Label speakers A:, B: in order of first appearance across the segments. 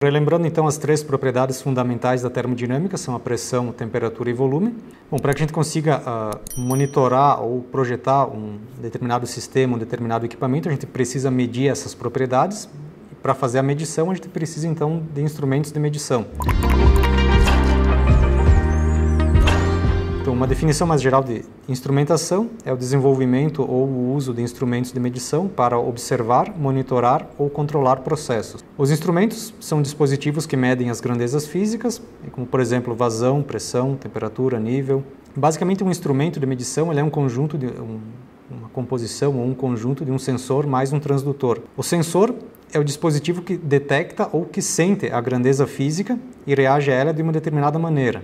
A: Relembrando então as três propriedades fundamentais da termodinâmica, são a pressão, temperatura e volume. Bom, para que a gente consiga monitorar ou projetar um determinado sistema, um determinado equipamento, a gente precisa medir essas propriedades. Para fazer a medição, a gente precisa então de instrumentos de medição. Então, uma definição mais geral de instrumentação é o desenvolvimento ou o uso de instrumentos de medição para observar, monitorar ou controlar processos. Os instrumentos são dispositivos que medem as grandezas físicas, como por exemplo vazão, pressão, temperatura, nível. Basicamente, um instrumento de medição ele é um conjunto de uma composição ou um conjunto de um sensor mais um transdutor. O sensor é o dispositivo que detecta ou que sente a grandeza física e reage a ela de uma determinada maneira.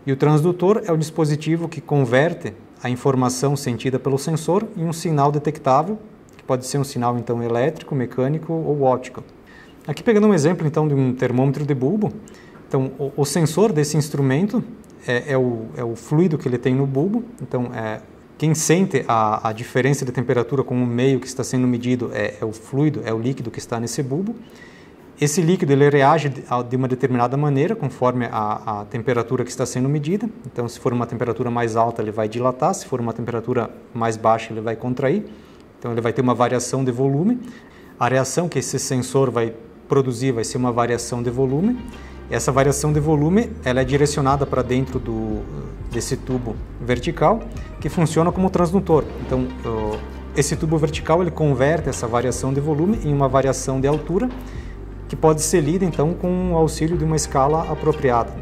A: E o transdutor é o dispositivo que converte a informação sentida pelo sensor em um sinal detectável, que pode ser um sinal então elétrico, mecânico ou óptico. Aqui pegando um exemplo então de um termômetro de bulbo, então o sensor desse instrumento é o fluido que ele tem no bulbo, então quem sente a diferença de temperatura com o meio que está sendo medido é o fluido, é o líquido que está nesse bulbo. Esse líquido ele reage de uma determinada maneira, conforme a temperatura que está sendo medida. Então, se for uma temperatura mais alta, ele vai dilatar. Se for uma temperatura mais baixa, ele vai contrair. Então, ele vai ter uma variação de volume. A reação que esse sensor vai produzir vai ser uma variação de volume. Essa variação de volume ela é direcionada para dentro desse tubo vertical, que funciona como transdutor. Então, esse tubo vertical ele converte essa variação de volume em uma variação de altura, que pode ser lida então com o auxílio de uma escala apropriada.